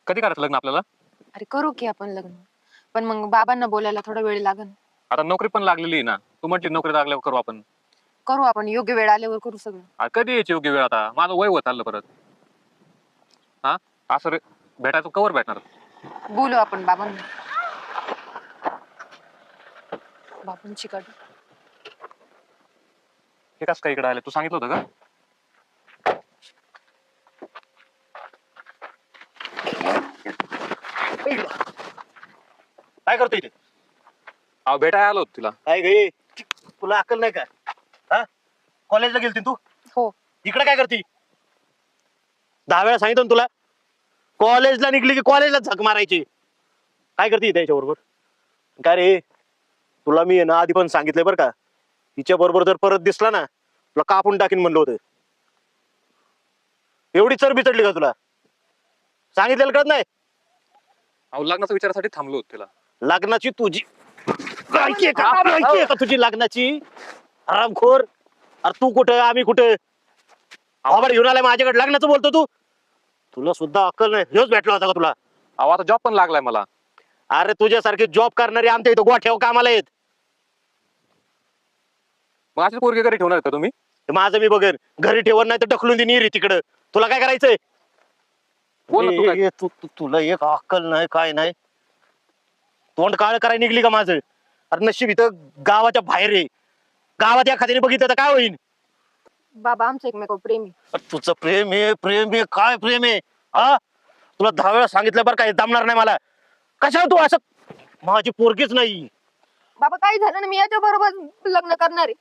कधी करायचं लग्न आपल्याला? अरे करू की आपण लग्न, पण मग बाबांना बोलायला थोडा वेळ लागेल. आता नोकरी पण लागलेली आहे ना, तू म्हटली नोकरी लागल्यावर करू आपण. करू आपण, योग्य वेळ आल्यावर करू सगळं. कधी यायची योग्य वेळ? आता माझं वय होत चाललं परत. हा, असं भेटायचं कवर भेटणार? बोलू आपण बाबांना. बाबांची काढ. हे कसं काय इकडे आले? तू सांगितलं होतं का? काय करतो इथे? अहो भेटायला आलो होतो तिला. काय गे, तुला अक्कल नाही का? हा, कॉलेजला गेलती तू? हो. इकडे काय करती? 10 वेळा सांगितलं ना तुला, कॉलेजला निघली की कॉलेजला झक मारायची. काय करते त्याच्या बरोबर? काय रे, तुला मी ना आधी पण सांगितलंय बरं का, तिच्या बरोबर जर परत दिसला ना, तुला कापून टाकीन म्हणलं होतं. एवढी चरबी चढली का तुला? सांगितलेलं कळत नाही? अहो लग्नाच्या विचारासाठी थांबलो होतो तिला. लग्नाची तुझी लायकी आहे का? लायकी आहे का तुझी लग्नाची? आरामखोर. अरे तू कुठं, आम्ही कुठं? आवाज घेऊन आलाय माझ्याकडे, लग्नाचं बोलतो तू? तुला सुद्धा अक्कल नाही. हेच भेटला होता का तुला? अहो आता जॉब पण लागलाय मला. अरे तुझ्यासारखे जॉब करणारे आमच्या इथं गोठ्यावर कामाला आहेत. मग अशी पोरगी घरी ठेवणार का तुम्ही? ते माझं मी बघेन. घरी ठेवत नाही तर ढकलून दे रे तिकडं. तुला काय करायचंय? बोल ना तू काय. तुला एक अक्कल नाही, काय नाही. तोंड काळ करायला निघली का माझं? अरे नशीब इथं गावाच्या बाहेर आहे. गावात एखाद्याने बघितलं तर काय होईल? बाबा आमचं एकमेकावर प्रेमी. तुझं प्रेम आहे, प्रेम आहे, काय प्रेम आहे? हा, तुला 10 वेळा सांगितलं बरं, काय जमणार नाही मला. कशाला तू असं? माझी पोरगीच नाही. बाबा काही झालं ना, मी याच्या बरोबर लग्न करणार आहे.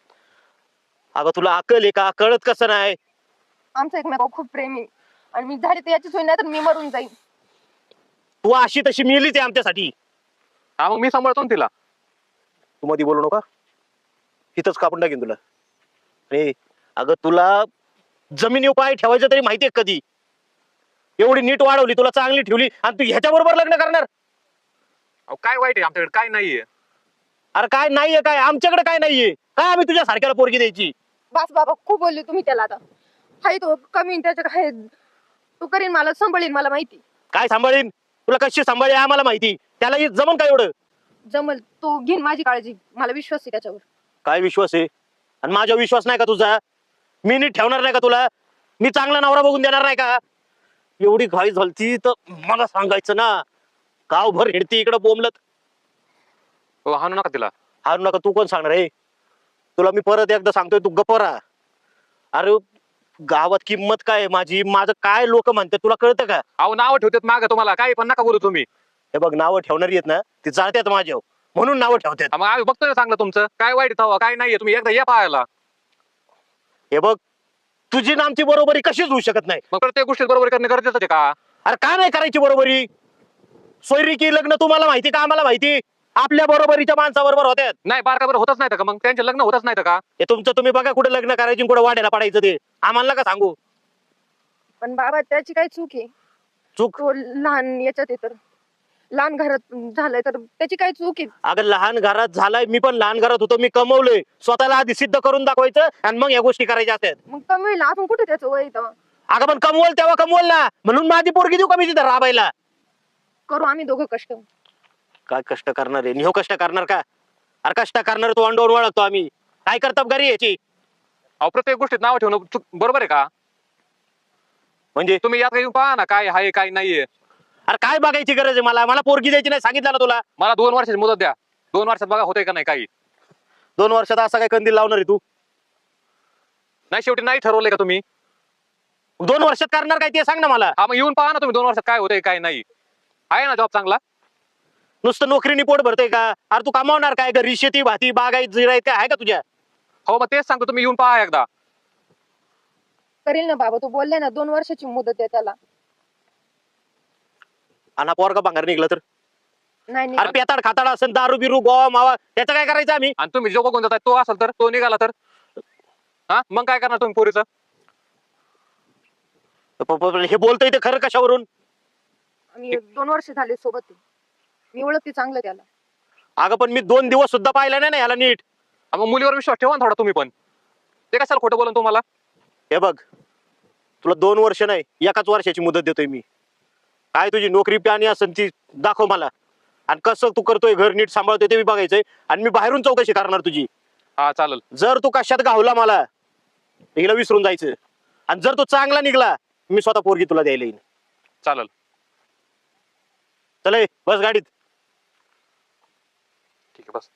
अगं तुला अक्कल आहे का? कळत कसं नाही? आमचं एकमेकावर खूप प्रेम आहे आणि मी झाली तर याची सोय नाही तर मी मरून जाईन. तू अशी तशी मिलीच आहे आमच्यासाठी. हा मग मी सांभाळतो ना तिला. तू मध्ये बोलू नका, इथंच कापून टाकेन तुला. रे अगं, तुला जमिनीवर पाय ठेवायचं तरी माहितीये कधी? एवढी नीट वाढवली, तुला चांगली ठेवली, आणि तू ह्याच्या बरोबर लग्न करणार? अहो काय वाईट आहे आमच्याकडे? काय नाहीये. अरे काय नाहीये? काय आमच्याकडे काय नाहीये? काय आम्ही तुझ्या सारख्याला पोरगी द्यायची? बस बाबा, खूप बोलले तुम्ही त्याला. आता हाय तो कमी, त्याच्या काय तो करीन, मला सांभाळीन, मला माहिती. काय सांभाळीन? तुला कशी सांभाळी आम्हाला माहिती. त्याला जमन का एवढं? जमल, तो घेईन माझी काळजी, मला विश्वास आहे त्याच्यावर. काय विश्वास आहे? आणि माझा विश्वास नाही का तुझा? मी नीट ठेवणार नाही का तुला? मी चांगला नवरा बघून देणार नाही का? एवढी घाई झालती तर मला सांगायचं ना. गावभर हिडती इकडं बोंबलत. हो हाणू नका तिला. हारू नका, तू कोण सांगणार आहे? तुला मी परत एकदा सांगतोय, तू गप्प राहा. अरे गावात किंमत काय आहे माझी? माझं काय लोक म्हणतात तुला कळतं का? अहो नाव ठेवतात माग तुम्हाला, काही पण नका बोलू तुम्ही. हे बघ, नावं ठेवणारी आहेत ना, ती जाळतात माझ्यावर, म्हणून नावं ठेवतात. मग आम्ही बघतोय ना चांगलं तुमचं. काय वाईट हवं काय नाहीये, तुम्ही एकदा या पाहायला. हे बघ, तुझी ना आमची बरोबरी कशीच होऊ शकत नाही. मग प्रत्येक गोष्टी बरोबर करणे गरजेचं आहे का? अरे का नाही करायची बरोबरी? सोयरीकी लग्न तुम्हाला माहिती का आम्हाला माहिती? आपल्या बरोबरीच्या माणसाबरोबर होत्यात. नाही बारका बरं होतच नाही का? मग त्यांचे लग्न होतच नाही का? हे तुमचं तुम्ही बघा, कुठे लग्न करायची, कुठे वाड्याला पडायचं ते आम्हाला का सांगू. पण बाबा त्याची काय चूक आहे? चूक? तो लहान याच्यात आहे तर, लहान घरात झालाय तर त्याची काय चूक आहे? अगं लहान घरात झालाय, मी पण लहान घरात होतो, मी कमवलंय. स्वतःला आधी सिद्ध करून दाखवायचं आणि मग या गोष्टी करायच्या असतात. मग कमी होईल, आपण कुठे त्याचं वय तेव्हा? अगं पण कमवल तेव्हा कमवल ना, म्हणून माझी पोरगी देऊ का मी तिथं राबायला? करू आम्ही दोघं कष्ट. काय कष्ट करणार आहे? निहो कष्ट करणार का? अरे कष्ट करणार तो अंडोर ओळखतो आम्ही. काय करतात घरी याची? अहो प्रत्येक गोष्टीत नाव ठेवणं बरोबर आहे का? म्हणजे तुम्ही यात येऊन पहा ना, काय आहे काय नाहीये. अरे काय बघायची गरज आहे? मला मला पोरगी द्यायची नाही सांगितलं ना तुला. मला 2 वर्षाची मुदत द्या. 2 वर्षात बघा होतंय का नाही काही. 2 वर्षात असा काय कंदील लावणार आहे तू? नाही शेवटी नाही ठरवलंय का तुम्ही? 2 वर्षात करणार काय ते सांग ना मला. हा मग येऊन पहा ना तुम्ही 2 वर्षात काय होतंय काय नाही. आहे ना जॉब चांगला? नुसतं नोकरीने पोट भरतय का? अरे तू कमावणार काय? घरी शेती भाती बागायत जिरायत काय आहे का तुझ्या? हो मग तेच सांगतो, तुम्ही येऊन पहा एकदा. करेल ना बाबा, तो बोलले ना 2 वर्षाची मुदत आहे त्याला. आणि पोरगा भांगार निघला तर? नाही अरे पेताड खाताड असेल, दारू बिरू गोवा मावा, त्याचं काय करायचं आम्ही? आणि तुम्ही जो बघून जाताय तो असेल तर, तो निघाला तर हा मग काय करणार तुम्ही पोरीचं? हे बोलतोय ते खरं कशावरून? आम्ही 2 वर्ष झाले सोबत आहे. मी ओळखते चांगलं त्याला. अगं पण मी 2 दिवस सुद्धा पाहिला नाही ना याला नीट. मग मुलीवर विश्वास ठेवा ना थोडा तुम्ही पण. ते कशाला खोटं बोलून तुम्हाला? हे बघ, तुला 2 वर्ष नाही 1च वर्षाची मुदत देतोय मी. काय तुझी नोकरी प्यानी असेल ती दाखव मला. आणि कसं तू करतोय, घर नीट सांभाळतोय ते बी बघायचंय. आणि मी बाहेरून चौकशी करणार तुझी. हा चालेल. जर तू कशात गावला मला, हिला विसरून जायचं. आणि जर तू चांगला निघला, मी स्वतः पोरगी तुला द्यायला येईन. चालेल. चल ए, बस गाडीत. ठीक आहे बस.